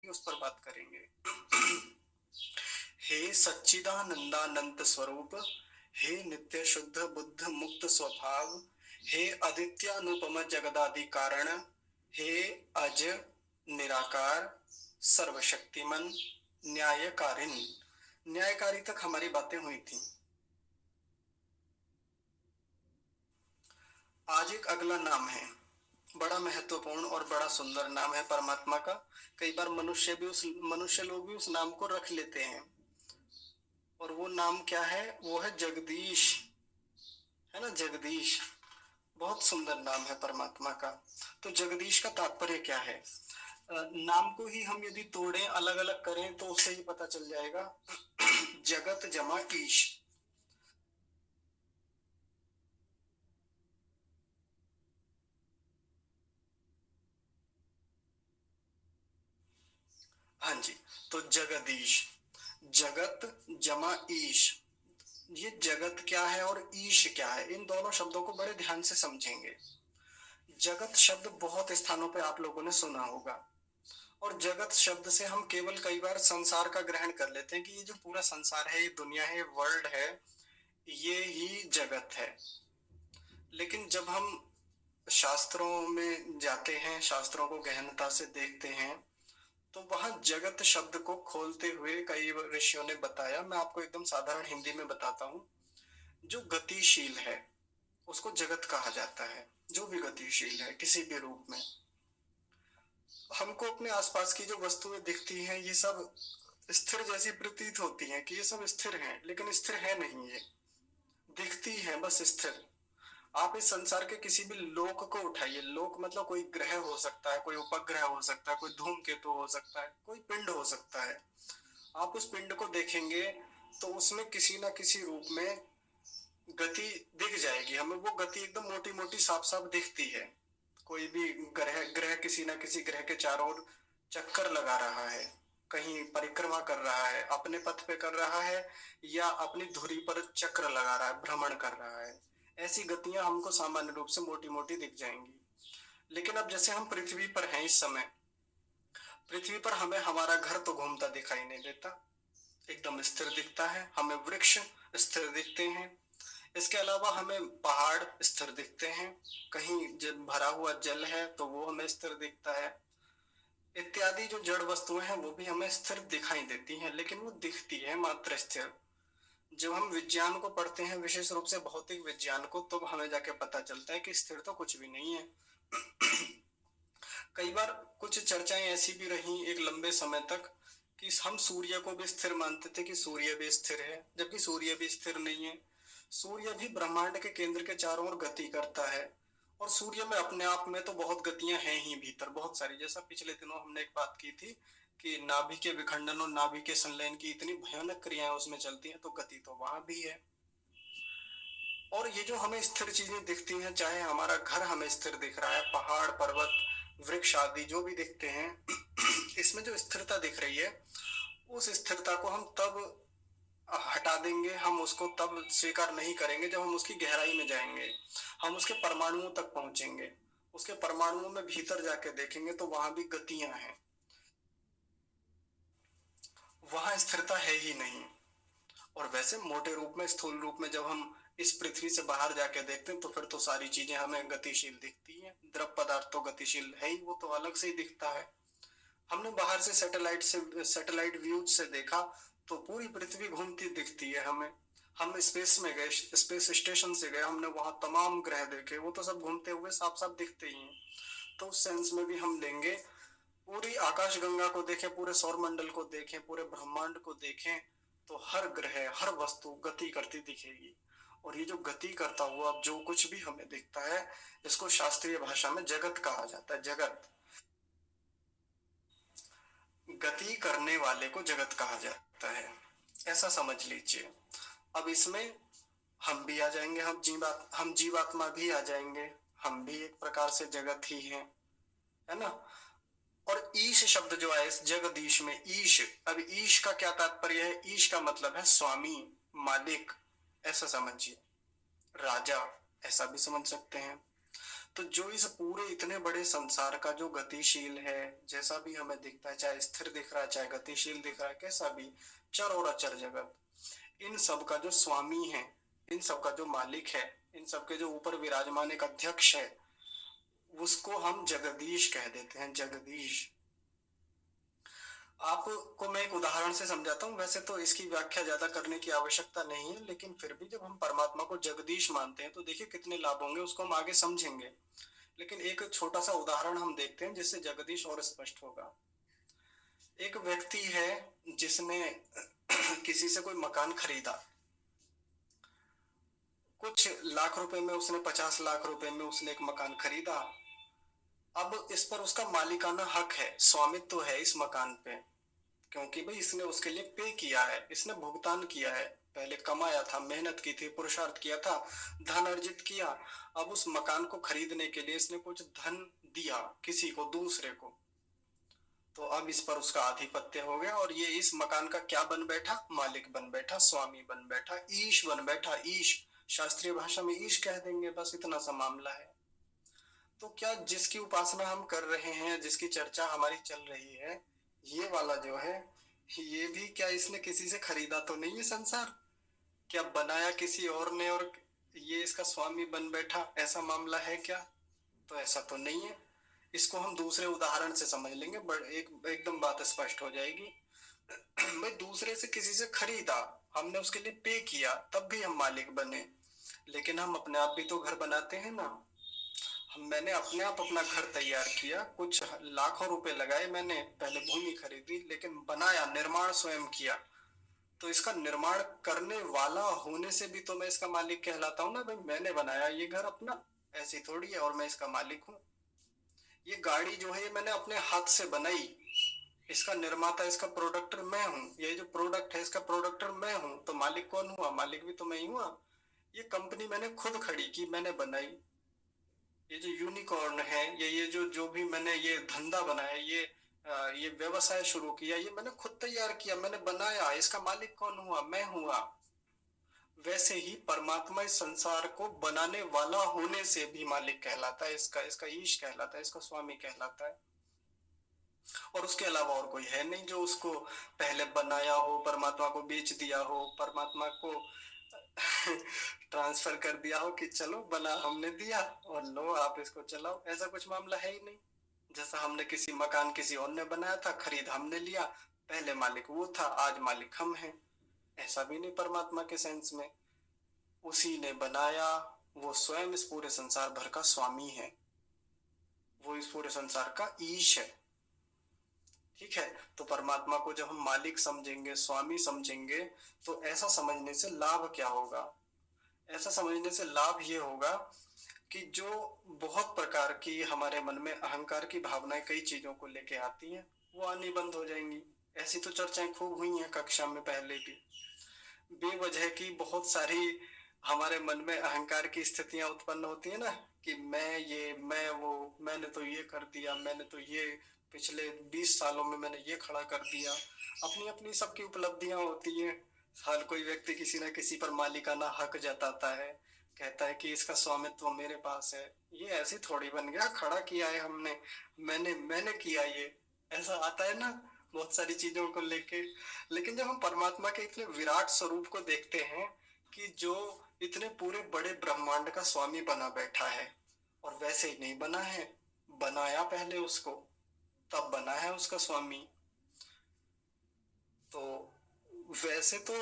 उस पर बात करेंगे। हे सच्चिदानंदानंद स्वरूप, हे नित्य शुद्ध बुद्ध मुक्त स्वभाव, हे आदित्यानुपम जगदादि कारण, हे अज निराकार सर्वशक्तिमन न्यायकारिन। न्यायकारी तक हमारी बातें हुई थी। आज एक अगला नाम है, बड़ा महत्वपूर्ण और बड़ा सुंदर नाम है परमात्मा का। कई बार मनुष्य लोग भी उस नाम को रख लेते हैं, और वो नाम क्या है? वो है जगदीश, है ना, जगदीश। बहुत सुंदर नाम है परमात्मा का। तो जगदीश का तात्पर्य क्या है? नाम को ही हम यदि तोड़ें, अलग अलग करें, तो उससे ही पता चल जाएगा। जगत जमा ईश। हाँ जी, तो जगदीश, जगत जमा ईश। ये जगत क्या है और ईश क्या है, इन दोनों शब्दों को बड़े ध्यान से समझेंगे। जगत शब्द बहुत स्थानों पे आप लोगों ने सुना होगा, और जगत शब्द से हम केवल कई बार संसार का ग्रहण कर लेते हैं कि ये जो पूरा संसार है, ये दुनिया है, ये वर्ल्ड है, ये ही जगत है। लेकिन जब हम शास्त्रों में जाते हैं, शास्त्रों को गहनता से देखते हैं, तो वहां जगत शब्द को खोलते हुए कई ऋषियों ने बताया। मैं आपको एकदम साधारण हिंदी में बताता हूँ। जो गतिशील है उसको जगत कहा जाता है। जो भी गतिशील है किसी भी रूप में, हमको अपने आसपास की जो वस्तुएं दिखती हैं, ये सब स्थिर जैसी प्रतीत होती हैं कि ये सब स्थिर हैं, लेकिन स्थिर है नहीं। ये दिखती है बस स्थिर। आप इस संसार के किसी भी लोक को उठाइए, लोक मतलब कोई ग्रह हो सकता है, कोई उपग्रह हो सकता है, कोई धूमकेतु हो सकता है, कोई पिंड हो सकता है। आप उस पिंड को देखेंगे तो उसमें किसी ना किसी रूप में गति दिख जाएगी हमें। वो गति एकदम मोटी मोटी साफ साफ दिखती है। कोई भी ग्रह ग्रह किसी ना किसी ग्रह के चारों ओर चक्कर लगा रहा है, कहीं परिक्रमा कर रहा है, अपने पथ पे कर रहा है, या अपनी धुरी पर चक्र लगा रहा है, भ्रमण कर रहा है। ऐसी गतियां हमको सामान्य रूप से मोटी मोटी दिख जाएंगी। लेकिन अब जैसे हम पृथ्वी पर हैं इस समय, पृथ्वी पर हमें हमारा घर तो घूमता दिखाई नहीं देता, एकदम स्थिर दिखता है। हमें वृक्ष स्थिर दिखते हैं। इसके अलावा हमें पहाड़ स्थिर दिखते हैं। कहीं जब भरा हुआ जल है तो वो हमें स्थिर दिखता है। इत्यादि जो जड़ वस्तुएं हैं वो भी हमें स्थिर दिखाई देती हैं, लेकिन वो दिखती है मात्र स्थिर। जब हम विज्ञान को पढ़ते हैं, विशेष रूप से भौतिक विज्ञान को, तो हमें जाके पता चलता है कि स्थिर तो कुछ भी नहीं है। कई बार कुछ चर्चाएं ऐसी भी रही एक लंबे समय तक कि हम सूर्य को भी स्थिर मानते थे कि सूर्य भी स्थिर है, जबकि सूर्य भी स्थिर नहीं है। सूर्य भी ब्रह्मांड के केंद्र के चारों ओर गति करता है, और सूर्य में अपने आप में तो बहुत गतियां हैं ही भीतर, बहुत सारी। जैसा पिछले दिनों हमने एक बात की थी कि नाभि के विखंडन और नाभि के संलयन की इतनी भयानक क्रियाएं उसमें चलती हैं, तो गति तो वहां भी है। और ये जो हमें स्थिर चीजें दिखती हैं, चाहे हमारा घर हमें स्थिर दिख रहा है, पहाड़ पर्वत वृक्ष आदि जो भी दिखते हैं, इसमें जो स्थिरता दिख रही है, उस स्थिरता को हम तब हटा देंगे, हम उसको तब स्वीकार नहीं करेंगे जब हम उसकी गहराई में जाएंगे, हम उसके परमाणुओं तक पहुंचेंगे, उसके परमाणुओं में भीतर जाके देखेंगे तो वहां भी गतियां हैं, वहां स्थिरता है ही नहीं। और वैसे मोटे रूप में, स्थूल रूप में जब हम इस पृथ्वी से बाहर जाके देखते हैं तो फिर तो सारी चीजें हमें गतिशील दिखती हैं। द्रव पदार्थ तो गतिशील है ही, वो तो अलग से ही दिखता है। हमने बाहर से सैटेलाइट व्यू से देखा तो पूरी पृथ्वी घूमती दिखती है हमें। हम स्पेस में गए, स्पेस स्टेशन से गए, हमने वहां तमाम ग्रह देखे, वो तो सब घूमते हुए साफ साफ दिखते ही हैं। तो उस सेंस में भी हम लेंगे, पूरी आकाश गंगा को देखें, पूरे सौर मंडल को देखें, पूरे ब्रह्मांड को देखें, तो हर ग्रह हर वस्तु गति करती दिखेगी। और ये जो गति करता हुआ अब जो कुछ भी हमें दिखता है, इसको शास्त्रीय भाषा में जगत कहा जाता है। जगत, गति करने वाले को जगत कहा जाता है, ऐसा समझ लीजिए। अब इसमें हम भी आ जाएंगे, हम जीवात्मा भी आ जाएंगे। हम भी एक प्रकार से जगत ही हैं, है ना। और ईश शब्द जो है इस जगदीश में, ईश, अब ईश का क्या तात्पर्य है? ईश का मतलब है स्वामी, मालिक, ऐसा समझिए, राजा, ऐसा भी समझ सकते हैं। तो जो इस पूरे इतने बड़े संसार का जो गतिशील है, जैसा भी हमें दिखता है, चाहे स्थिर दिख रहा है चाहे गतिशील दिख रहा है, कैसा भी, चर और अचर जगत, इन सब का जो स्वामी है, इन सब का जो मालिक है, इन सब के जो ऊपर विराजमान एक अध्यक्ष है, उसको हम जगदीश कह देते हैं। जगदीश। आपको मैं एक उदाहरण से समझाता हूँ। वैसे तो इसकी व्याख्या ज्यादा करने की आवश्यकता नहीं है, लेकिन फिर भी जब हम परमात्मा को जगदीश मानते हैं तो देखिए कितने लाभ होंगे, उसको हम आगे समझेंगे। लेकिन एक छोटा सा उदाहरण हम देखते हैं जिससे जगदीश और स्पष्ट होगा। एक व्यक्ति है जिसने किसी से कोई मकान खरीदा, कुछ लाख रुपए में, उसने 50 लाख रुपए में उसने एक मकान खरीदा। अब इस पर उसका मालिकाना हक है, स्वामित्व है इस मकान पे, क्योंकि भाई इसने उसके लिए पे किया है, इसने भुगतान किया है, पहले कमाया था, मेहनत की थी, पुरुषार्थ किया था, धन अर्जित किया। अब उस मकान को खरीदने के लिए इसने कुछ धन दिया किसी को, दूसरे को, तो अब इस पर उसका आधिपत्य हो गया और ये इस मकान का क्या बन बैठा, मालिक बन बैठा, स्वामी बन बैठा, ईश बन बैठा। ईश शास्त्रीय भाषा में ईश कह देंगे, बस इतना सा मामला है। तो क्या जिसकी उपासना हम कर रहे हैं, जिसकी चर्चा हमारी चल रही है, ये वाला जो है, ये भी क्या इसने किसी से खरीदा तो नहीं है संसार? क्या बनाया किसी और ने और ये इसका स्वामी बन बैठा, ऐसा मामला है क्या? तो ऐसा तो नहीं है। इसको हम दूसरे उदाहरण से समझ लेंगे, एकदम बात स्पष्ट हो जाएगी। भाई दूसरे से किसी से खरीदा, हमने उसके लिए पे किया, तब भी हम मालिक बने। लेकिन हम अपने आप भी तो घर बनाते हैं ना। मैंने अपने आप अपना घर तैयार किया, कुछ लाखों रुपए लगाए, मैंने पहले भूमि खरीदी, लेकिन बनाया, निर्माण स्वयं किया। तो इसका निर्माण करने वाला होने से भी तो मैं इसका मालिक कहलाता हूँ ना। भाई मैंने बनाया ये घर अपना, ऐसी थोड़ी है, और मैं इसका मालिक हूँ। ये गाड़ी जो है ये मैंने अपने हाथ से बनाई, इसका निर्माता, इसका प्रोडक्टर मैं हूँ। ये जो प्रोडक्ट है इसका प्रोडक्टर मैं हूँ, तो मालिक कौन हुआ? मालिक भी तो मैं ही हुआ। ये कंपनी मैंने खुद खड़ी की, मैंने बनाई। ये जो यूनिकॉर्न है, ये जो जो भी मैंने ये धंधा बनाया, ये व्यवसाय शुरू किया, ये मैंने खुद तैयार किया, मैंने बनाया। इसका मालिक कौन हुआ? मैं हुआ। वैसे ही परमात्मा इस संसार को बनाने वाला होने से भी मालिक कहलाता है, इसका इसका ईश कहलाता है, इसका स्वामी कहलाता है। और उसके अलावा और कोई है नहीं जो उसको पहले बनाया हो, परमात्मा को बेच दिया हो, परमात्मा को ट्रांसफर कर दिया हो कि चलो बना हमने दिया और लो आप इसको चलाओ। ऐसा कुछ मामला है ही नहीं। जैसा हमने किसी मकान किसी और ने बनाया था, खरीद हमने लिया, पहले मालिक वो था, आज मालिक हम हैं, ऐसा भी नहीं परमात्मा के सेंस में। उसी ने बनाया, वो स्वयं इस पूरे संसार भर का स्वामी है, वो इस पूरे संसार का ईश है। ठीक है, तो परमात्मा को जब हम मालिक समझेंगे, स्वामी समझेंगे, तो ऐसा समझने से लाभ क्या होगा? ऐसा समझने से लाभ ये होगा कि जो बहुत प्रकार की हमारे मन में अहंकार की भावनाएं कई चीजों को लेके आती हैं, वो आनी बंद हो जाएंगी। ऐसी तो चर्चाएं खूब हुई हैं कक्षा में पहले भी। बेवजह की बहुत सारी हमारे मन में अहंकार की स्थितियां उत्पन्न होती है ना, कि मैं ये, मैं वो, मैंने तो ये कर दिया, मैंने तो ये पिछले 20 सालों में मैंने ये खड़ा कर दिया। अपनी अपनी सबकी उपलब्धियां होती हैं। हर कोई व्यक्ति किसी न किसी पर मालिकाना हक जताता है, कहता है कि इसका स्वामित्व मेरे पास है। ये ऐसे थोड़ी बन गया, खड़ा किया है हमने, मैंने किया ये, ऐसा आता है ना बहुत सारी चीजों को लेके। लेकिन जब हम परमात्मा के इतने विराट स्वरूप को देखते हैं कि जो इतने पूरे बड़े ब्रह्मांड का स्वामी बना बैठा है, और वैसे ही नहीं बना है, बनाया पहले उसको, तब बना है उसका स्वामी। तो वैसे तो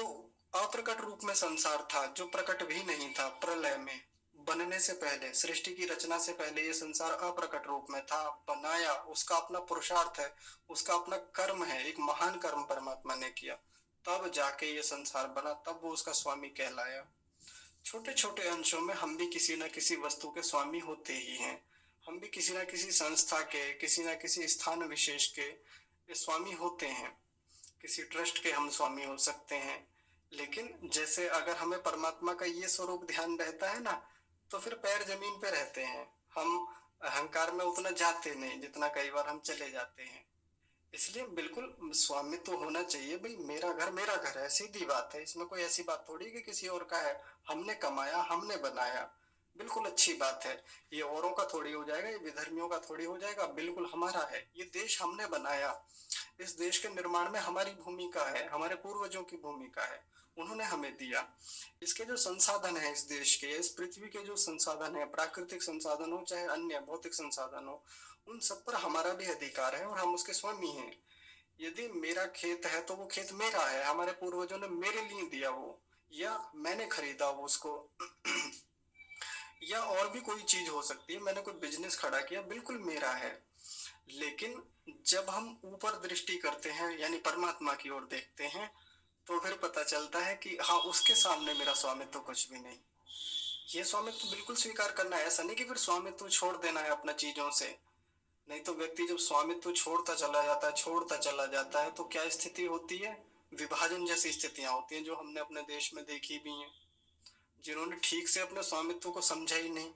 अप्रकट रूप में संसार था, जो प्रकट भी नहीं था। प्रलय में बनने से पहले, सृष्टि की रचना से पहले ये संसार अप्रकट रूप में था। बनाया, उसका अपना पुरुषार्थ है, उसका अपना कर्म है, एक महान कर्म परमात्मा ने किया, तब जाके ये संसार बना, तब वो उसका स्वामी कहलाया। छोटे छोटे अंशों में हम भी किसी न किसी वस्तु के स्वामी होते ही हैं। हम भी किसी न किसी संस्था के, किसी न किसी स्थान विशेष के स्वामी होते हैं। किसी ट्रस्ट के हम स्वामी हो सकते हैं। लेकिन जैसे अगर हमें परमात्मा का ये स्वरूप ध्यान रहता है ना, तो फिर पैर जमीन पे रहते हैं। हम अहंकार में उतना जाते नहीं जितना कई बार हम चले जाते हैं। इसलिए बिल्कुल स्वामित्व तो होना चाहिए। भाई मेरा घर है, सीधी बात है, इसमें कोई ऐसी बात थोड़ी कि किसी और का है। हमने कमाया, हमने बनाया, बिल्कुल अच्छी बात है। ये औरों का थोड़ी हो जाएगा, ये विधर्मियों का थोड़ी हो जाएगा, बिल्कुल हमारा है। ये देश हमने बनाया, इस देश के निर्माण में हमारी भूमिका है, हमारे पूर्वजों की भूमिका है, उन्होंने हमें दिया। इसके जो संसाधन है, इस देश के, इस पृथ्वी के जो संसाधन है, प्राकृतिक संसाधन हो चाहे अन्य भौतिक संसाधन हो, उन सब पर हमारा भी अधिकार है और हम उसके स्वामी हैं। यदि मेरा खेत है तो वो खेत मेरा है, हमारे पूर्वजों ने मेरे लिए दिया वो, या मैंने खरीदा वो उसको या और भी कोई चीज हो सकती है, मैंने कोई बिजनेस खड़ा किया, बिल्कुल मेरा है। लेकिन जब हम ऊपर दृष्टि करते हैं यानी परमात्मा की ओर देखते हैं, तो फिर पता चलता है कि हाँ, उसके सामने मेरा स्वामित्व तो कुछ भी नहीं। ये स्वामित्व तो बिल्कुल स्वीकार करना है, ऐसा नहीं कि फिर स्वामित्व तो छोड़ देना है अपना चीजों से। नहीं तो व्यक्ति जब स्वामित्व छोड़ता चला जाता है तो क्या स्थिति होती है? विभाजन जैसी स्थितियां होती हैं, जो हमने अपने देश में देखी भी हैं। जिन्होंने ठीक से अपने स्वामित्व को समझा ही नहीं।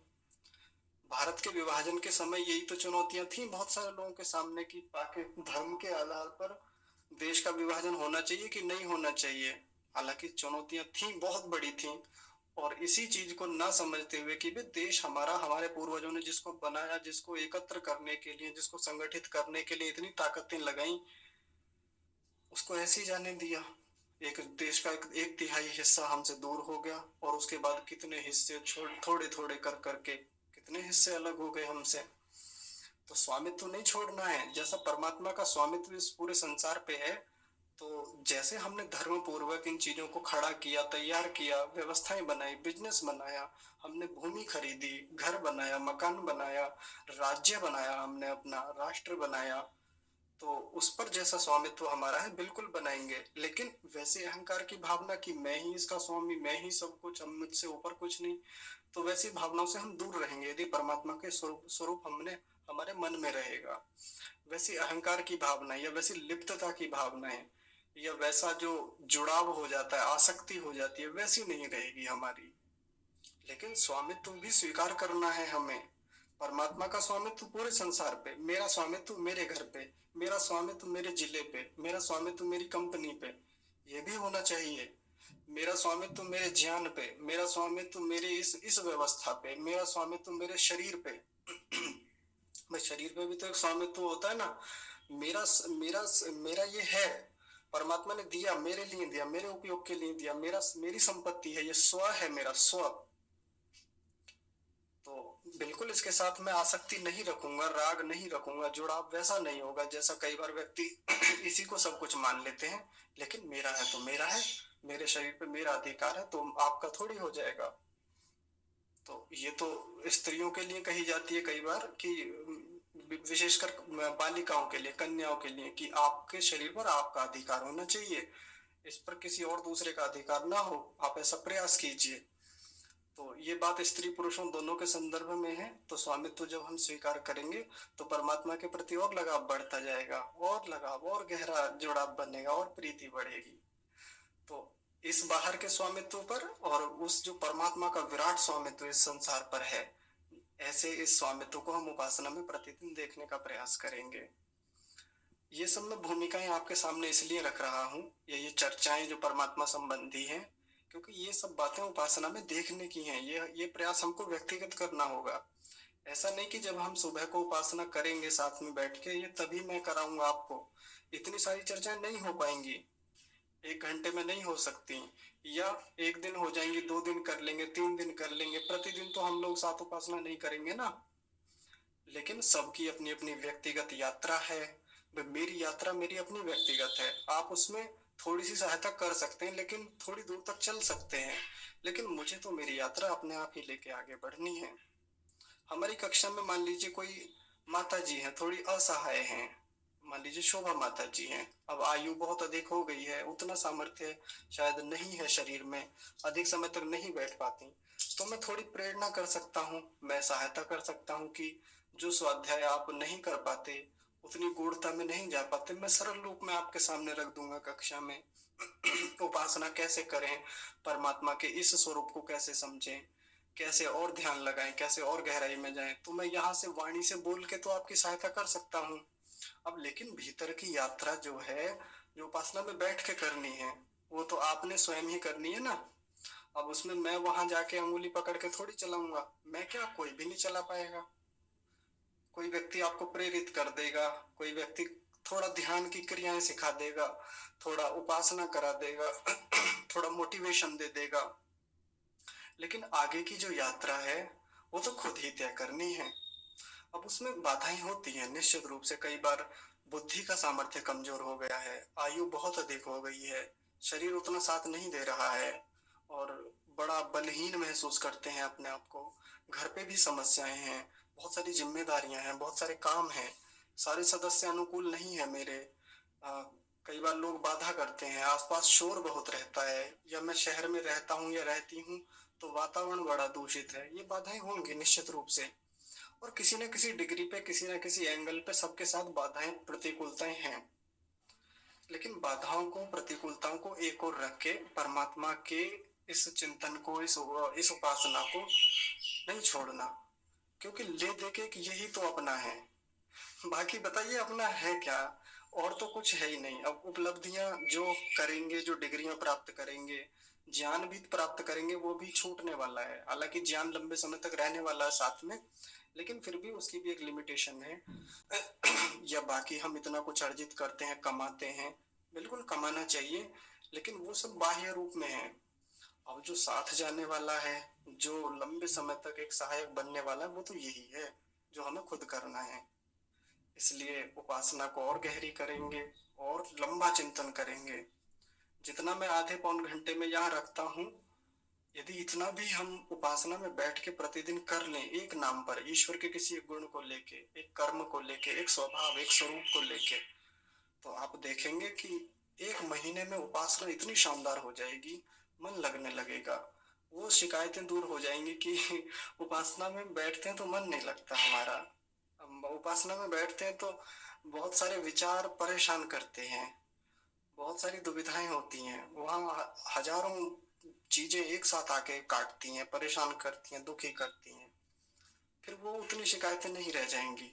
भारत के विभाजन के समय यही तो चुनौतियां थी बहुत सारे लोगों के सामने, कि पाकि धर्म के आधार पर देश का विभाजन होना चाहिए कि नहीं होना चाहिए। हालांकि चुनौतियां थी, बहुत बड़ी थी। और इसी चीज को ना समझते हुए कि वे देश हमारा, हमारे पूर्वजों ने जिसको बनाया, जिसको एकत्र करने के लिए, जिसको संगठित करने के लिए इतनी ताकतें लगाई, उसको ऐसे ही जाने दिया। एक देश का एक तिहाई हिस्सा हमसे दूर हो गया, और उसके बाद कितने हिस्से छोड़, थोड़े थोड़े कर करके कितने हिस्से अलग हो गए हमसे। तो स्वामित्व नहीं छोड़ना है। जैसा परमात्मा का स्वामित्व इस पूरे संसार पे है, तो जैसे हमने धर्म पूर्वक इन चीजों को खड़ा किया, तैयार किया, व्यवस्थाएं बनाई, बिजनेस बनाया, हमने भूमि खरीदी, घर बनाया, मकान बनाया, राज्य बनाया, हमने अपना राष्ट्र बनाया, तो उस पर जैसा स्वामित्व हमारा है बिल्कुल बनाएंगे। लेकिन वैसे अहंकार की भावना कि मैं ही इसका स्वामी, मैं ही सब कुछ, हम मुझसे ऊपर कुछ नहीं, तो वैसी भावनाओं से हम दूर रहेंगे। यदि परमात्मा के स्वरूप स्वरूप हमने हमारे मन में रहेगा, वैसी अहंकार की भावना या वैसी लिप्तता की भावनाएं या वैसा जो जुड़ाव हो जाता है, आसक्ति हो जाती है, वैसी नहीं रहेगी हमारी। लेकिन स्वामित्व भी स्वीकार करना है हमें। परमात्मा का स्वामित्व पूरे संसार पे, मेरा स्वामित्व मेरे घर पे, मेरा स्वामित्व मेरे जिले पे, मेरा स्वामित्व मेरी कंपनी पे, ये भी होना चाहिए। मेरा स्वामित्व मेरे ज्ञान पे, मेरा स्वामित्व मेरे इस व्यवस्था पे, मेरा स्वामित्व मेरे शरीर पे। भाई, शरीर पे भी तो एक स्वामित्व होता है ना। मेरा मेरा मेरा ये है, परमात्मा ने दिया, मेरे लिए दिया, मेरे उपयोग के लिए दिया, मेरी संपत्ति है, ये स्व है, मेरा स्व। तो बिल्कुल इसके साथ मैं आसक्ति नहीं रखूंगा, राग नहीं रखूंगा, जुड़ाव वैसा नहीं होगा जैसा कई बार व्यक्ति इसी को सब कुछ मान लेते हैं। लेकिन मेरा है तो मेरा है, मेरे शरीर पे मेरा अधिकार है, तो आपका थोड़ी हो जाएगा। तो ये तो स्त्रियों के लिए कही जाती है कई बार, कि विशेषकर बालिकाओं के लिए, कन्याओं के लिए, कि आपके शरीर पर आपका अधिकार होना चाहिए, इस पर किसी और दूसरे का अधिकार ना हो, आप ऐसा प्रयास कीजिए। तो ये बात स्त्री पुरुषों दोनों के संदर्भ में है। तो स्वामित्व जब हम स्वीकार करेंगे, तो परमात्मा के प्रति और लगाव बढ़ता जाएगा, और लगाव और गहरा जुड़ाव बनेगा, और प्रीति बढ़ेगी। तो इस बाहर के स्वामित्व पर और उस जो परमात्मा का विराट स्वामित्व इस संसार पर है, ऐसे इस स्वामित्व को हम उपासना में प्रतिदिन देखने का प्रयास करेंगे। ये सब मैं भूमिकाएं आपके सामने इसलिए रख रहा हूँ, ये चर्चाएं जो परमात्मा संबंधी हैं, क्योंकि ये सब बातें उपासना में देखने की हैं। ये प्रयास हमको व्यक्तिगत करना होगा। ऐसा नहीं कि जब हम सुबह को उपासना करेंगे साथ में बैठ के, ये तभी मैं कराऊंगा आपको। इतनी सारी चर्चाएं नहीं हो पाएंगी, 1 घंटे में नहीं हो सकती। या एक दिन हो जाएंगी, 2 दिन कर लेंगे, 3 दिन कर लेंगे, प्रतिदिन तो हम लोग साथ उपासना नहीं करेंगे ना। लेकिन सबकी अपनी अपनी व्यक्तिगत यात्रा है। मेरी यात्रा मेरी अपनी व्यक्तिगत है, आप उसमें थोड़ी सी सहायता कर सकते हैं, लेकिन थोड़ी दूर तक चल सकते हैं। लेकिन मुझे तो मेरी यात्रा अपने आप ही लेके आगे बढ़नी है। हमारी कक्षा में मान लीजिए कोई माता जी हैं, थोड़ी असहाय हैं, मान लीजिए शोभा माता जी हैं, अब आयु बहुत अधिक हो गई है, उतना सामर्थ्य शायद नहीं है शरीर में, अधिक समय तक नहीं बैठ पाती, तो मैं थोड़ी प्रेरणा कर सकता हूँ, मैं सहायता कर सकता हूँ कि जो स्वाध्याय आप नहीं कर पाते, उतनी गूढ़ता में नहीं जा पाते, मैं सरल रूप में आपके सामने रख दूंगा कक्षा में। उपासना कैसे करें, परमात्मा के इस स्वरूप को कैसे समझें, कैसे और ध्यान लगाएं, कैसे और गहराई में जाएं, तो मैं यहाँ से वाणी से बोल के तो आपकी सहायता कर सकता हूँ। अब लेकिन भीतर की यात्रा जो है, जो उपासना में बैठ के करनी है, वो तो आपने स्वयं ही करनी है ना। अब उसमें मैं वहां जाके अंगुली पकड़ के थोड़ी चलाऊंगा, मैं क्या, कोई भी नहीं चला पाएगा। कोई व्यक्ति आपको प्रेरित कर देगा, कोई व्यक्ति थोड़ा ध्यान की क्रियाएं सिखा देगा, थोड़ा उपासना करा देगा, थोड़ा मोटिवेशन दे देगा, लेकिन आगे की जो यात्रा है वो तो खुद ही तय करनी है। अब उसमें बाधाएं होती हैं निश्चित रूप से। कई बार बुद्धि का सामर्थ्य कमजोर हो गया है, आयु बहुत अधिक हो गई है, शरीर उतना साथ नहीं दे रहा है और बड़ा बलहीन महसूस करते हैं अपने आप को। घर पे भी समस्याएं हैं, बहुत सारी जिम्मेदारियां हैं, बहुत सारे काम हैं, सारे सदस्य अनुकूल नहीं है मेरे। आ, कई बार लोग बाधा करते हैं, आसपास शोर बहुत रहता है, या मैं शहर में रहता हूँ या रहती हूँ तो वातावरण बड़ा दूषित है। ये बाधाएं होंगी निश्चित रूप से, और किसी न किसी डिग्री पे, किसी न किसी एंगल पे सबके साथ बाधाएं प्रतिकूलताएं हैं। लेकिन बाधाओं को, प्रतिकूलताओं को एक और रख के परमात्मा के इस चिंतन को, इस उपासना को नहीं छोड़ना, क्योंकि ले दे के यही तो अपना है। बाकी बताइए अपना है क्या? और तो कुछ है ही नहीं। अब उपलब्धियां जो करेंगे, जो डिग्रियां प्राप्त करेंगे, ज्ञान भी प्राप्त करेंगे, वो भी छूटने वाला है। हालांकि ज्ञान लंबे समय तक रहने वाला है साथ में, लेकिन फिर भी उसकी भी एक लिमिटेशन है। या बाकी हम इतना कुछ अर्जित करते हैं, कमाते हैं, बिल्कुल कमाना चाहिए, लेकिन वो सब बाह्य रूप में है। अब जो साथ जाने वाला है, जो लंबे समय तक एक सहायक बनने वाला है, वो तो यही है जो हमें खुद करना है। इसलिए उपासना को और गहरी करेंगे और लंबा चिंतन करेंगे। जितना मैं आधे पौन घंटे में यहाँ रखता हूँ, यदि इतना भी हम उपासना में बैठ के प्रतिदिन कर लें, एक नाम पर, ईश्वर के किसी एक गुण को लेके, एक कर्म को लेके, एक स्वभाव, एक स्वरूप को लेके, तो आप देखेंगे कि एक महीने में उपासना इतनी शानदार हो जाएगी, मन लगने लगेगा। वो शिकायतें दूर हो जाएंगी कि उपासना में बैठते हैं तो मन नहीं लगता हमारा। हम उपासना में बैठते हैं तो बहुत सारे विचार परेशान करते हैं, बहुत सारी दुविधाएं होती हैं वहाँ, हजारों चीजें एक साथ आके काटती हैं, परेशान करती हैं, दुखी करती हैं। फिर वो उतनी शिकायतें नहीं रह जाएंगी।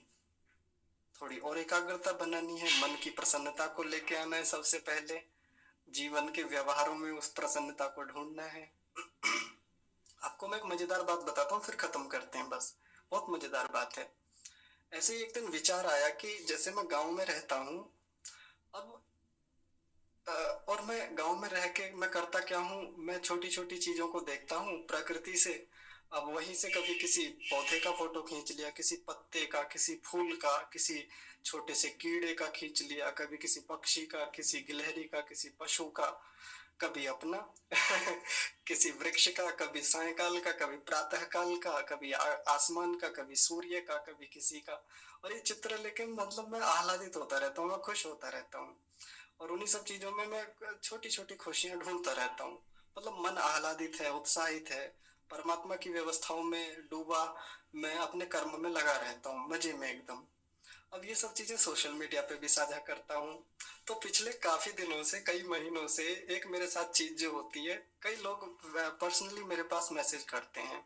थोड़ी और एकाग्रता बनानी है, मन की प्रसन्नता को लेके आना है सबसे पहले, जीवन के व्यवहारों में उस प्रसन्नता को ढूंढना है। आपको मैं एक मजेदार बात बताता हूँ, फिर खत्म करते हैं बस। बहुत मजेदार बात है। ऐसे ही एक दिन विचार आया कि जैसे मैं गांव में रहता हूँ, अब और मैं गांव में रह के मैं करता क्या हूँ, मैं छोटी छोटी चीजों को देखता हूँ प्रकृति से। अब वहीं से कभी किसी पौधे का फोटो खींच लिया, किसी पत्ते का, किसी फूल का, किसी छोटे से कीड़े का खींच लिया, कभी किसी पक्षी का, किसी गिलहरी का, किसी पशु का, कभी अपना किसी वृक्ष का, कभी सायकाल का, कभी प्रातः काल का, कभी आसमान का, कभी सूर्य का, कभी किसी का। और ये चित्र लेके मतलब मैं आह्लादित होता रहता हूँ, मैं खुश होता रहता हूँ, और उन्हीं सब चीजों में मैं छोटी छोटी खुशियां ढूंढता रहता हूँ। मतलब मन आह्लादित है, उत्साहित है, परमात्मा की व्यवस्थाओं में डूबा, मैं अपने कर्म में लगा रहता हूँ, मजे में एकदम। अब ये सब चीजें सोशल मीडिया पे भी साझा करता हूँ। तो पिछले काफी दिनों से, कई महीनों से एक मेरे साथ चीज जो होती है, कई लोग पर्सनली मेरे पास मैसेज करते हैं,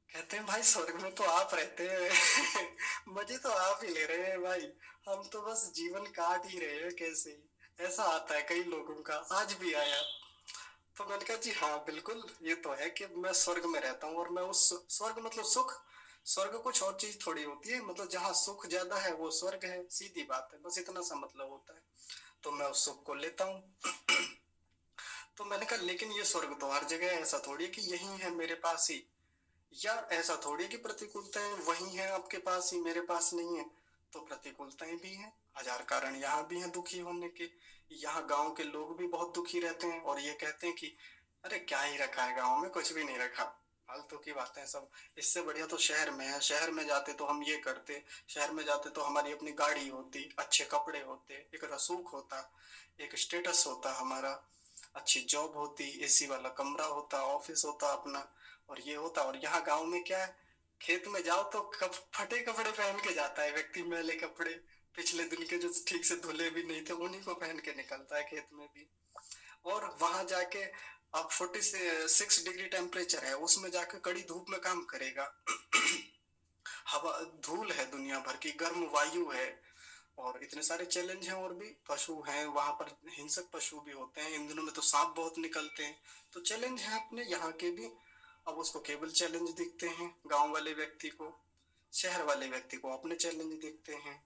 कहते हैं भाई स्वर्ग में तो आप रहते हैं। मजे तो आप ही ले रहे हैं भाई, हम तो बस जीवन काट ही रहे हैं कैसे ही। ऐसा आता है कई लोगों का, आज भी आया। तो मैंने कहा जी हाँ बिल्कुल, ये तो है कि मैं स्वर्ग में रहता हूँ, और मैं उस, स्वर्ग मतलब सुख, स्वर्ग कुछ और चीज थोड़ी होती है, मतलब जहाँ सुख ज्यादा है वो स्वर्ग है, सीधी बात है, बस इतना सा मतलब होता है। तो मैं उस सुख को लेता हूँ। तो मैंने कहा लेकिन ये स्वर्ग तो हर जगह है, ऐसा थोड़ी है कि यही है मेरे पास ही, या ऐसा थोड़ी कि प्रतिकूलताएं वही हैं आपके पास ही, मेरे पास नहीं है। तो प्रतिकूलताएं भी हैं, हजार कारण यहाँ भी हैं दुखी होने के। यहाँ गांव के लोग भी बहुत दुखी रहते हैं और ये कहते हैं कि अरे क्या ही रखा है गांव में, कुछ भी नहीं रखा, फालतू की बातें सब। इससे बढ़िया तो शहर में है, शहर में जाते तो हम ये करते, शहर में जाते तो हमारी अपनी गाड़ी होती, अच्छे कपड़े होते, एक रसूख होता, एक स्टेटस होता हमारा, अच्छी जॉब होती, एसी वाला कमरा होता, ऑफिस होता अपना, और ये होता। और यहाँ गांव में क्या है, खेत में जाओ तो फटे कपड़े पहन के जाता है व्यक्ति, मैले कपड़े, पिछले दिन के जो ठीक से धुले भी नहीं थे उन्हीं को पहन के निकलता है खेत में भी। और वहां जाके अब 46 डिग्री टेम्परेचर है, उसमें जाके कड़ी धूप में काम करेगा। हवा, धूल है दुनिया भर की, गर्म वायु है, और इतने सारे चैलेंज हैं, और भी पशु हैं वहां पर, हिंसक पशु भी होते हैं, इन दिनों में तो सांप बहुत निकलते हैं। तो चैलेंज है अपने यहाँ के भी। अब उसको केवल चैलेंज दिखते हैं गांव वाले व्यक्ति को, शहर वाले व्यक्ति को अपने चैलेंज दिखते हैं।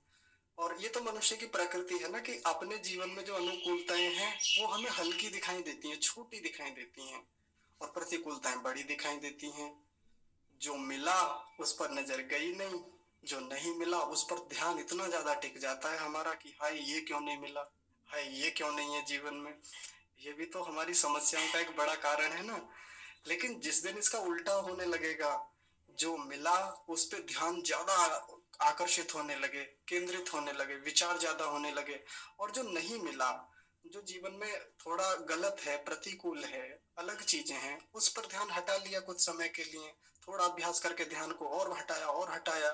और ये तो मनुष्य की प्रकृति है ना, कि अपने जीवन में जो अनुकूलताएं हैं वो हमें हल्की दिखाई देती हैं, छोटी दिखाई देती हैं, और प्रतिकूलताएं बड़ी दिखाई देती हैं। जो मिला उस पर नजर गई नहीं, जो नहीं मिला उस पर ध्यान इतना ज्यादा टिक जाता है हमारा कि हाय ये क्यों नहीं मिला, हाय ये क्यों नहीं है जीवन में। ये भी तो हमारी समस्याओं का एक बड़ा कारण है ना। लेकिन जिस दिन इसका उल्टा होने लगेगा, जो मिला उस पे ध्यान ज्यादा आकर्षित होने लगे, केंद्रित होने लगे, विचार ज्यादा होने लगे, और जो नहीं मिला, जो जीवन में थोड़ा गलत है, प्रतिकूल है, अलग चीजें हैं, उस पर ध्यान हटा लिया कुछ समय के लिए, थोड़ा अभ्यास करके ध्यान को और हटाया और हटाया,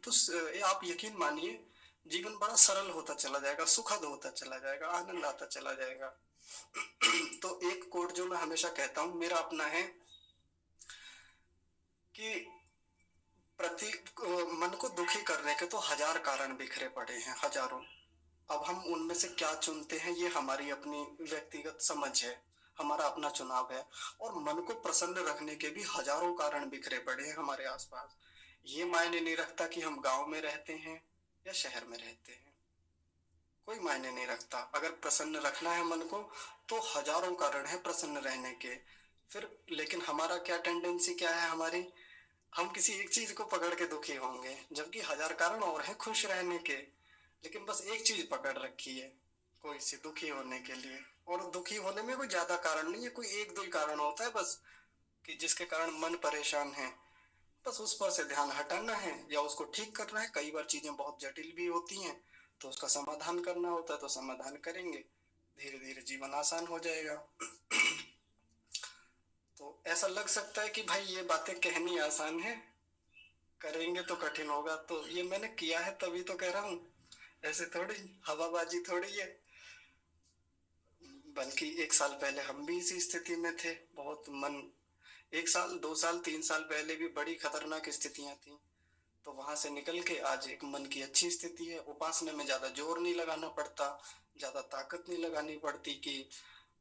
तो ये आप यकीन मानिए जीवन बड़ा सरल होता चला जाएगा, सुखद होता चला जाएगा, आनंद आता चला जाएगा। तो एक कोट जो मैं हमेशा कहता हूँ, मेरा अपना है कि प्रति मन को दुखी करने के तो हजार कारण बिखरे पड़े हैं, हजारों। अब हम उनमें से क्या चुनते हैं ये हमारी अपनी व्यक्तिगत समझ है, हमारा अपना चुनाव है। और मन को प्रसन्न रखने के भी हजारों कारण बिखरे पड़े हैं हमारे आसपास। ये मायने नहीं रखता कि हम गांव में रहते हैं या शहर में रहते हैं, कोई मायने नहीं रखता। अगर प्रसन्न रखना है मन को तो हजारों कारण है प्रसन्न रहने के। फिर लेकिन हमारा क्या टेंडेंसी क्या है हमारी, हम किसी एक चीज को पकड़ के दुखी होंगे, जबकि हजार कारण और हैं खुश रहने के। लेकिन बस एक चीज पकड़ रखी है कोई सी दुखी होने के लिए। और दुखी होने में कोई ज्यादा कारण नहीं है, कोई एक दो ही कारण होता है बस, कि जिसके कारण मन परेशान है। बस उस पर से ध्यान हटाना है या उसको ठीक करना है। कई बार चीजें बहुत जटिल भी होती हैं तो उसका समाधान करना होता है, तो समाधान करेंगे, धीरे धीरे जीवन आसान हो जाएगा। तो ऐसा लग सकता है कि भाई ये बातें कहनी आसान है, करेंगे तो कठिन होगा। तो ये मैंने किया है तभी तो कह रहा हूँ, ऐसे थोड़ी हवाबाजी थोड़ी है। बल्कि एक साल पहले हम भी इसी स्थिति में थे, बहुत मन, एक साल 2 साल 3 साल पहले भी बड़ी खतरनाक स्थितियां थी। तो वहां से निकल के आज एक मन की अच्छी स्थिति है। उपासना में ज्यादा जोर नहीं लगाना पड़ता, ज्यादा ताकत नहीं लगानी पड़ती कि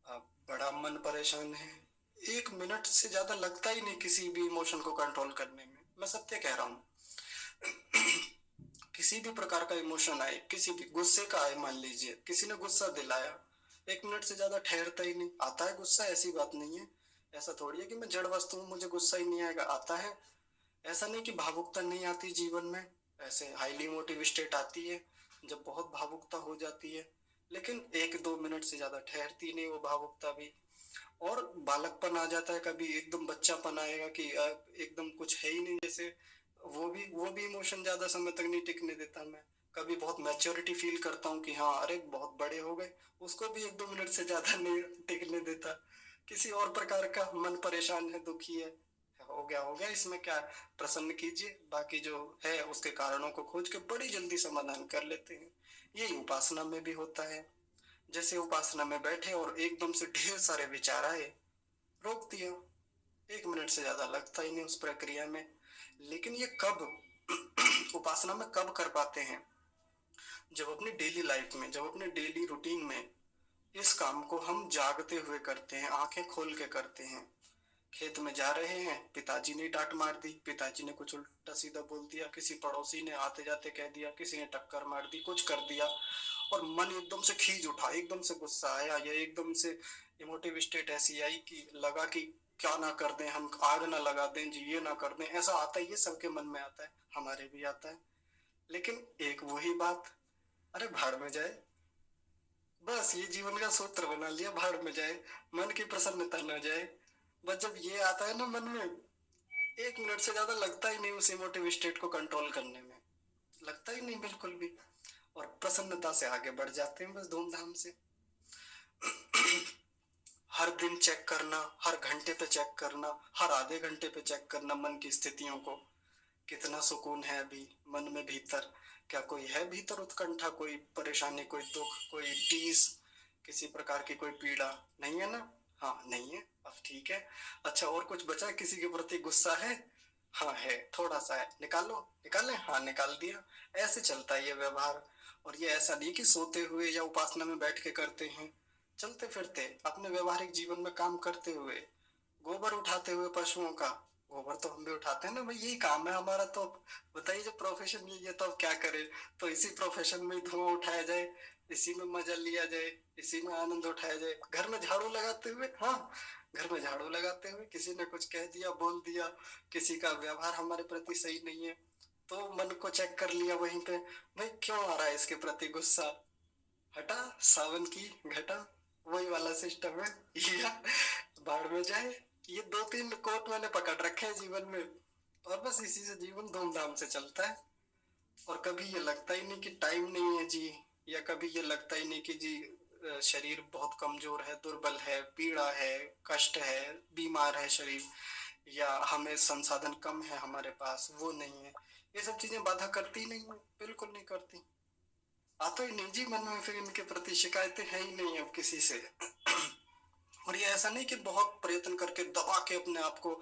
अ, बड़ा मन परेशान है। 1 मिनट से ज्यादा लगता ही नहीं किसी भी इमोशन को कंट्रोल करने में, मैं सत्य कह रहा हूँ। किसी भी प्रकार का इमोशन आए, किसी भी गुस्से का आए, मान लीजिए किसी ने गुस्सा दिलाया, 1 मिनट से ज्यादा ठहरता ही नहीं। आता है गुस्सा, ऐसी बात नहीं है, ऐसा थोड़ी है कि मैं जड़ वस्तु हूँ मुझे गुस्सा ही नहीं आएगा, आता है। ऐसा नहीं कि भावुकता नहीं आती जीवन में, ऐसे हाईली मोटिव स्टेट आती है जब बहुत भावुकता हो जाती है, लेकिन 1-2 मिनट से ज्यादा ठहरती नहीं वो भावुकता भी। और बालकपन आ जाता है कभी, एकदम बच्चापन आएगा कि एकदम कुछ है ही नहीं जैसे। वो भी इमोशन ज्यादा समय तक नहीं टिकने देता मैं। कभी बहुत मैच्योरिटी फील करता हूँ कि हाँ अरे बहुत बड़े हो गए, उसको भी 1-2 मिनट से ज्यादा नहीं टिकने देता। किसी और प्रकार का मन परेशान है, दुखी है, हो गया इसमें क्या है? प्रसन्न कीजिए, बाकी जो है उसके कारणों को खोज के बड़ी जल्दी समाधान कर लेते हैं। यही उपासना में भी होता है। जैसे उपासना में बैठे और एकदम से ढेर सारे विचार आए, रोक दिया, 1 मिनट से ज्यादा लगता ही नहीं उस प्रक्रिया में। लेकिन ये कब उपासना में कब कर पाते हैं? जब अपनी डेली लाइफ में, जब अपने डेली रूटीन में इस काम को हम जागते हुए करते हैं, आंखें खोल के करते हैं। खेत में जा रहे हैं, पिताजी ने डांट मार दी, पिताजी ने कुछ उल्टा सीधा बोल दिया, किसी पड़ोसी ने आते जाते कह दिया, किसी ने टक्कर मार दी, कुछ कर दिया, और मन एकदम से खींच उठा, एकदम से गुस्सा आया, या एकदम से इमोटिव स्टेट ऐसी आई कि लगा कि क्या ना कर दें हम, आग ना लगा दें जी, ये ना कर दें, ऐसा आता है। ये सबके मन में आता है, हमारे भी आता है। लेकिन एक वही बात, अरे भाड़ में जाए, बस ये जीवन का सूत्र बना लिया, भाड़ में जाए, मन की प्रसन्नता न जाए। बस जब ये आता है ना मन में, 1 मिनट से ज्यादा लगता ही नहीं उस इमोटिव स्टेट को कंट्रोल करने में, लगता ही नहीं बिल्कुल भी। और प्रसन्नता से आगे बढ़ जाते हैं बस धूमधाम से। हर दिन चेक करना, हर घंटे पे चेक करना, हर आधे घंटे पे चेक करना मन की स्थितियों को, कितना सुकून है अभी मन में भीतर, क्या कोई है भीतर उत्कंठा, कोई परेशानी, कोई दुख, कोई टीस, किसी प्रकार की कोई पीड़ा नहीं है ना? हाँ नहीं है, अब ठीक है। अच्छा और कुछ बचा, किसी के प्रति गुस्सा है? हाँ है, थोड़ा सा है, निकालो, निकाले, हाँ निकाल दिया। ऐसे चलता है ये व्यवहार। और ये ऐसा नहीं कि सोते हुए या उपासना में बैठ के करते हैं, चलते फिरते अपने व्यवहारिक जीवन में काम करते हुए, गोबर उठाते हुए पशुओं का। गोबर तो हम भी उठाते हैं ना भाई, यही काम है हमारा तो। बताइए, जब प्रोफेशन यही है तो अब क्या करें। तो इसी प्रोफेशन में धुआं उठाया जाए, इसी में मजा लिया जाए, इसी में आनंद उठाया जाए। घर में झाड़ू लगाते हुए, हाँ, घर में झाड़ू लगाते हुए किसी ने कुछ कह दिया, बोल दिया, किसी का व्यवहार हमारे प्रति सही नहीं है, तो मन को चेक कर लिया वहीं पे, भाई क्यों आ रहा है इसके प्रति गुस्सा, हटा, सावन की घटा, वही वाला सिस्टम है। या बाढ़ में जाए। ये दो तीन कोट मैंने पकड़ रखे हैं जीवन में, और बस इसी से जीवन धूमधाम से चलता है। और कभी ये लगता ही नहीं कि टाइम नहीं है जी, या कभी ये लगता ही नहीं कि जी शरीर बहुत कमजोर है, दुर्बल है, पीड़ा है, कष्ट है, बीमार है शरीर, या हमें संसाधन कम है हमारे पास, वो नहीं है। ये सब चीजें बाधा करती नहीं है, बिल्कुल नहीं करती। आता ही नहीं जी मन में, फिर इनके प्रति शिकायतें है ही नहीं अब किसी से। और ये ऐसा नहीं कि बहुत प्रयत्न करके दबा के अपने आप को,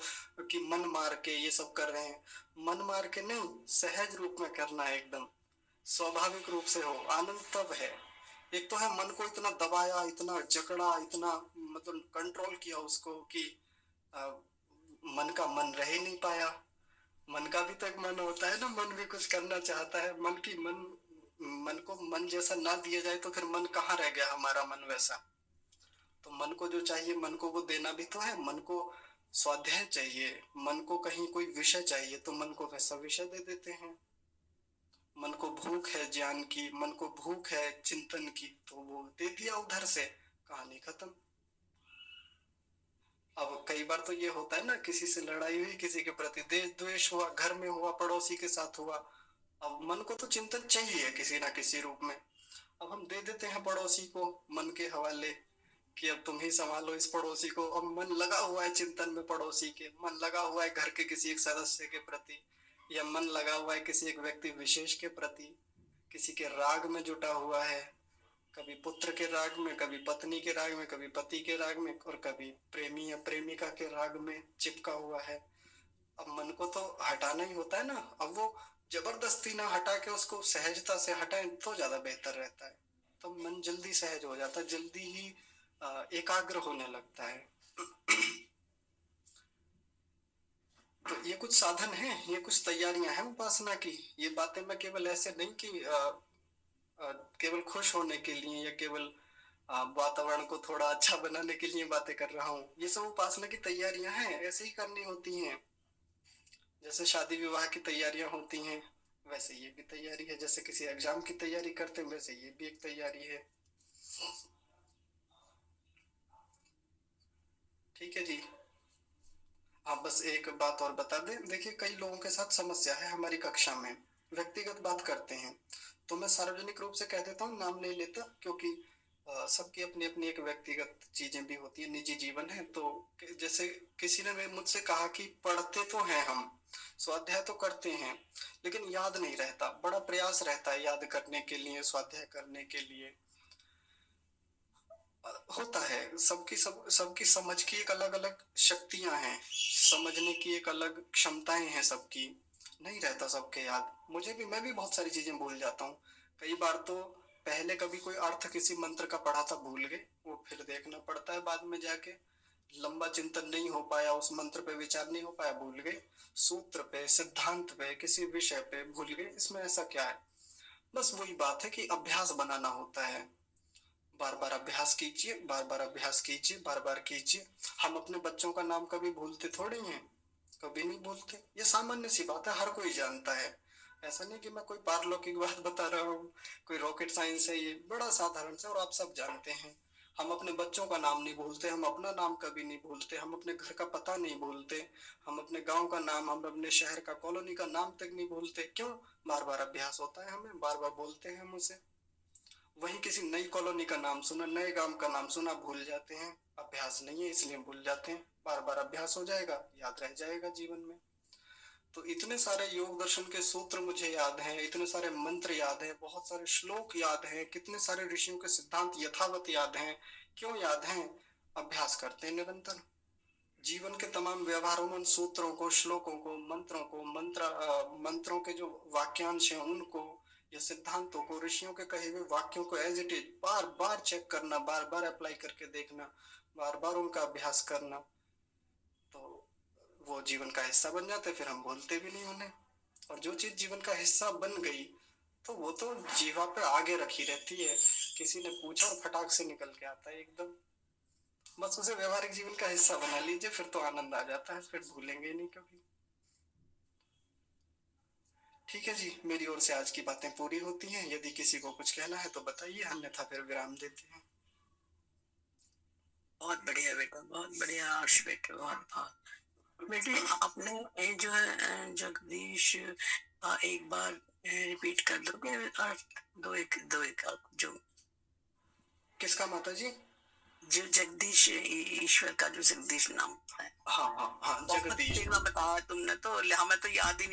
कि मन मार के ये सब कर रहे हैं। मन मार के नहीं, सहज रूप में करना है, एकदम स्वाभाविक रूप से हो, आनंद तब है। एक तो है मन को इतना दबाया, इतना जकड़ा, इतना मतलब कंट्रोल किया उसको कि अ, मन का मन रह ही नहीं पाया। मन का भी तो एक मन होता है ना, मन भी कुछ करना चाहता है, मन को मन जैसा ना दिया जाए तो फिर मन कहाँ रह गया हमारा मन वैसा। तो मन को जो चाहिए, मन को वो देना भी तो है। मन को स्वाध्याय चाहिए, मन को कहीं कोई विषय चाहिए, तो मन को वैसा विषय दे देते हैं। मन को भूख है ज्ञान की, मन को भूख है चिंतन की, तो वो दे दिया उधर से, कहानी खत्म। अब कई बार तो ये होता है ना, किसी से लड़ाई हुई, किसी के प्रति देश द्वेष हुआ, घर में हुआ, पड़ोसी के साथ हुआ। अब मन को तो चिंतन चाहिए किसी ना किसी रूप में। अब हम दे देते हैं पड़ोसी को मन के हवाले, कि अब तुम ही संभालो इस पड़ोसी को। अब मन लगा हुआ है चिंतन में, पड़ोसी के मन लगा हुआ है, घर के किसी एक सदस्य के प्रति, या मन लगा हुआ है किसी एक व्यक्ति विशेष के प्रति, किसी के राग में जुटा हुआ है, कभी पुत्र के राग में, कभी पत्नी के राग में, कभी पति के राग में, और कभी प्रेमी या प्रेमिका के राग में चिपका हुआ है। अब मन को तो हटाना ही होता है ना। अब वो जबरदस्ती ना हटा के उसको सहजता से हटाएं तो ज्यादा बेहतर रहता है। तो मन जल्दी सहज हो जाता है, जल्दी ही एकाग्र होने लगता है। तो ये कुछ साधन हैं, ये कुछ तैयारियां हैं उपासना की। ये बातें मैं केवल ऐसे नहीं कि केवल खुश होने के लिए, या केवल वातावरण को थोड़ा अच्छा बनाने के लिए बातें कर रहा हूँ। ये सब उपासना की तैयारियां हैं, ऐसे ही करनी होती हैं। जैसे शादी विवाह की तैयारियां होती हैं, वैसे ये भी तैयारी है। जैसे किसी एग्जाम की तैयारी करते हैं, वैसे ये भी एक तैयारी है। ठीक है जी। हाँ, बस एक बात और बता दें, देखिए कई लोगों के साथ समस्या है हमारी कक्षा में, व्यक्तिगत बात करते हैं। तो मैं सार्वजनिक रूप से कह देता हूँ, नाम नहीं लेता, क्योंकि सबकी अपनी अपनी एक व्यक्तिगत चीजें भी होती है, निजी जीवन है। तो जैसे किसी ने मुझसे कहा कि पढ़ते तो हैं हम, स्वाध्याय तो करते हैं, लेकिन याद नहीं रहता, बड़ा प्रयास रहता है याद करने के लिए, स्वाध्याय करने के लिए। होता है, सबकी समझ की एक अलग अलग शक्तियां हैं, समझने की एक अलग क्षमताएं हैं सबकी। नहीं रहता सबके याद, मुझे भी, मैं भी बहुत सारी चीजें भूल जाता हूँ। कई बार तो पहले कभी कोई अर्थ किसी मंत्र का पढ़ा था, भूल गए, वो फिर देखना पड़ता है बाद में जाके। लंबा चिंतन नहीं हो पाया, उस मंत्र पे विचार नहीं हो पाया, भूल गए। सूत्र पे, सिद्धांत पे, किसी विषय पे भूल गए, इसमें ऐसा क्या है। बस वही बात है कि अभ्यास बनाना होता है। बार बार अभ्यास कीजिए, बार बार अभ्यास कीजिए, बार बार कीजिए। हम अपने बच्चों का नाम कभी भूलते थोड़ी हैं, कभी नहीं भूलते। ये सामान्य सी बात है, हर कोई जानता है। ऐसा नहीं कि मैं कोई पारलौकिक बात बता रहा हूँ, कोई रॉकेट साइंस है, ये बड़ा साधारण सा, और आप सब जानते हैं। हम अपने बच्चों का नाम नहीं भूलते, हम अपना नाम कभी नहीं भूलते, हम अपने घर का पता नहीं भूलते, हम अपने गांव का नाम, हम अपने शहर का, कॉलोनी का नाम तक नहीं भूलते। क्यों? बार बार अभ्यास होता है, हमें बार बार बोलते हैं हम उसे। वहीं किसी नई कॉलोनी का नाम सुना, नए गांव का नाम सुना, भूल जाते हैं। अभ्यास नहीं है इसलिए भूल जाते हैं। बार बार अभ्यास हो जाएगा, याद रह जाएगा जीवन में। तो इतने सारे योग दर्शन के सूत्र मुझे याद हैं, इतने सारे मंत्र याद हैं, बहुत सारे श्लोक याद हैं, कितने सारे ऋषियों के सिद्धांत यथावत याद हैं। क्यों याद हैं? अभ्यास करते हैं निरंतर। जीवन के तमाम व्यवहारों में सूत्रों को, श्लोकों को, मंत्रों को, मंत्रों के जो वाक्यांश हैं उनको, या सिद्धांतों को, ऋषियों के कहे हुए वाक्यों को एज इट इज बार बार चेक करना, बार बार अप्लाई करके देखना, बार बार उनका अभ्यास करना, तो वो जीवन का हिस्सा बन जाते, फिर हम भूलते भी नहीं उन्हें। और जो चीज जीवन का हिस्सा बन गई तो वो तो जीवा पे आगे रखी रहती है, किसी ने पूछा और फटाक से निकल के आता है एकदम। बस उसे व्यवहारिक जीवन का हिस्सा बना लीजिए, फिर तो आनंद आ जाता है, फिर भूलेंगे ही नहीं कभी। ठीक है जी, मेरी ओर से आज की बातें पूरी होती हैं। यदि किसी को कुछ कहना है तो बताइए, अन्यथा फिर विराम देते हैं। बहुत बढ़िया बेटा, बहुत बढ़िया हर्ष बेटे, बहुत बहुत बेटे। आपने ये जो है जगदीश एक बार रिपीट कर दोगे अर्थ? दो एक जो किसका माता जी? जो जगदीश ईश्वर का जो जगदीश नाम है। हाँ हाँ हाँ, बहुत जगदीश। तेज बताया तुमने तो, हमें तो याद ही नहीं